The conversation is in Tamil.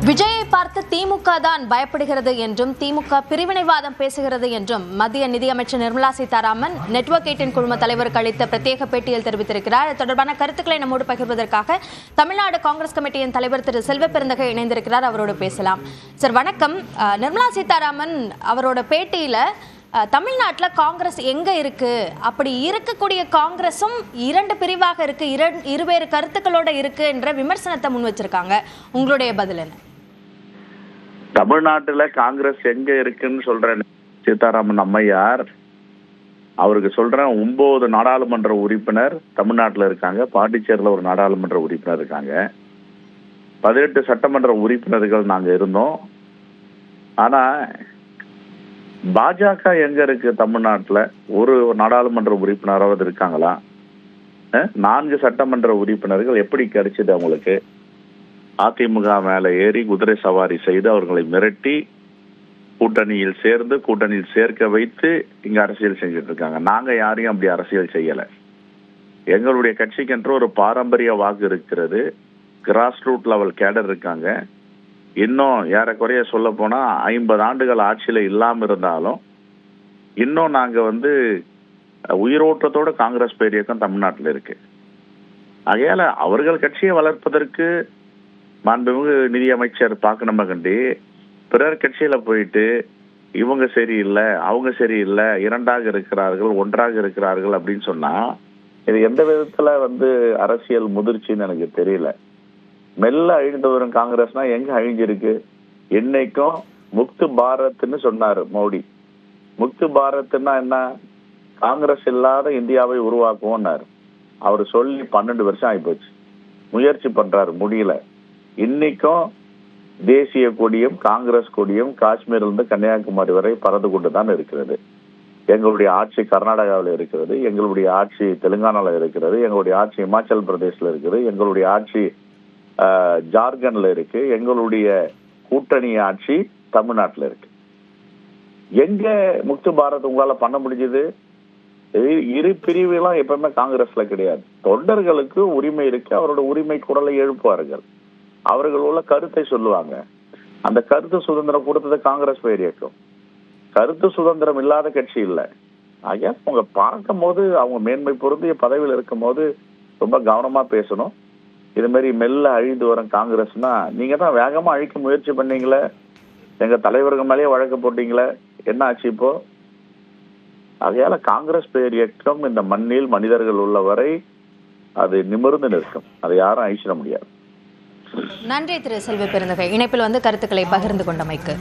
விஜயை பார்த்து திமுக தான் பயப்படுகிறது என்றும் திமுக பிரிவினைவாதம் பேசுகிறது என்றும் மத்திய நிதியமைச்சர் நிர்மலா சீதாராமன் நெட்வொர்க் 18 குழும தலைவருக்கு அளித்த பிரத்யேக பேட்டியில் தெரிவித்திருக்கிறார். இது தொடர்பான கருத்துக்களை நம்மோடு பகிர்வதற்காக தமிழ்நாடு காங்கிரஸ் கமிட்டியின் தலைவர் திரு செல்வ பெருந்தகை இணைந்திருக்கிறார். அவரோடு பேசலாம். சார் வணக்கம். நிர்மலா சீதாராமன் அவரோட பேட்டியில தமிழ்நாட்டில் காங்கிரஸ் எங்க இருக்கு, அப்படி இருக்கக்கூடிய காங்கிரஸும் இரண்டு பிரிவாக இருக்கு, இருவேறு கருத்துக்களோட இருக்கு என்ற விமர்சனத்தை முன் வச்சிருக்காங்க. உங்களுடைய பதில் என்ன? தமிழ்நாட்டுல காங்கிரஸ் எங்க இருக்குன்னு சொல்றேன் சீதாராமன் அம்மையார். அவருக்கு சொல்றேன், 9 நாடாளுமன்ற உறுப்பினர் தமிழ்நாட்டில் இருக்காங்க. பாண்டிச்சேரியில் ஒரு நாடாளுமன்ற உறுப்பினர் இருக்காங்க. 18 சட்டமன்ற உறுப்பினர்கள் நாங்க இருந்தோம். ஆனா பாஜக எங்க இருக்கு? தமிழ்நாட்டுல ஒரு நாடாளுமன்ற உறுப்பினராவது இருக்காங்களா? 4 சட்டமன்ற உறுப்பினர்கள் எப்படி கிடைச்சது அவங்களுக்கு? அதிமுக மேல ஏறி குதிரை சவாரி செய்து அவர்களை மிரட்டி கூட்டணியில் சேர்ந்து கூட்டணியில் சேர்க்க வைத்து இங்க அரசியல் செஞ்சுட்டு இருக்காங்க. நாங்க யாரையும் அப்படி அரசியல் செய்யல. எங்களுடைய கட்சிக்கென்று ஒரு பாரம்பரிய வாக்கு இருக்கிறது. கிராஸ் ரூட் லெவல் கேடர் இருக்காங்க. இன்னும் ஏறக்குறைய சொல்ல போனா 50 ஆண்டுகள் ஆட்சியில இல்லாம இருந்தாலும் இன்னும் நாங்க உயிரோட்டத்தோட காங்கிரஸ் பேர் இயக்கம் தமிழ்நாட்டில் இருக்கு. ஆகையால அவர்கள் கட்சியை வளர்ப்பதற்கு மாண்புமிகு நிதியமைச்சர் பார்க்கணுமா கண்டி பிறர் கட்சியில போயிட்டு இவங்க சரியில்லை, அவங்க சரியில்லை, இரண்டாக இருக்கிறார்கள், ஒன்றாக இருக்கிறார்கள் அப்படின்னு சொன்னா இது எந்த விதத்துல அரசியல் முதிர்ச்சின்னு எனக்கு தெரியல. மெல்ல அழிந்து வரும் காங்கிரஸ்னா எங்க அழிஞ்சிருக்கு? என்னைக்கும் முக்து பாரத்ன்னு சொன்னாரு மோடி. முக்து பாரத்னா என்ன? காங்கிரஸ் இல்லாத இந்தியாவை உருவாக்குவோம்னாரு. அவர் சொல்லி 12 வருஷம் ஆயிப்போச்சு. முயற்சி பண்றாரு, முடியல. இன்னைக்கும் தேசிய கொடியும் காங்கிரஸ் கொடியும் காஷ்மீர்ல இருந்து கன்னியாகுமரி வரை பறந்து கொண்டுதான் இருக்கிறது. எங்களுடைய ஆட்சி கர்நாடகாவில் இருக்கிறது, எங்களுடைய ஆட்சி தெலுங்கானால இருக்கிறது, எங்களுடைய ஆட்சி இமாச்சல் பிரதேஷ்ல இருக்குது, எங்களுடைய ஆட்சி ஜார்க்கண்ட்ல இருக்கு, எங்களுடைய கூட்டணி ஆட்சி தமிழ்நாட்டில் இருக்கு. எங்க முக்து பாரத் உங்களால பண்ண முடிஞ்சது? இரு பிரிவுலாம் எப்பவுமே காங்கிரஸ்ல கிடையாது. தொண்டர்களுக்கு உரிமை இருக்கு. அவரோட உரிமை குரலை எழுப்புவார்கள். அவர்கள் உள்ள கருத்தை சொல்லுவாங்க. அந்த கருத்து சுதந்திரம் கொடுத்தது காங்கிரஸ் பேர் இயக்கம். கருத்து சுதந்திரம் இல்லாத கட்சி இல்லை. ஆகிய அவங்க பார்க்கும் போது அவங்க மேன்மை பொருந்திய பதவியில் இருக்கும் போது ரொம்ப கவனமா பேசணும். இது மாதிரி மெல்ல அழிந்து வரும் காங்கிரஸ்னா நீங்க தான் வேகமா அழிக்க முயற்சி பண்ணீங்களே, எங்க தலைவர்கள் மேலேயே வழக்கு போட்டீங்களே, என்ன ஆச்சு இப்போ? ஆகையால காங்கிரஸ் பேர் இயக்கம் இந்த மண்ணில் மனிதர்கள் உள்ளவரை அது நிமிர்ந்து நிற்கும். அதை யாரும் அழிச்சிட முடியாது. நன்றி திரு செல்வ பெருந்தகை, இணைப்பில் கருத்துக்களை பகிர்ந்து கொண்டமைக்கு.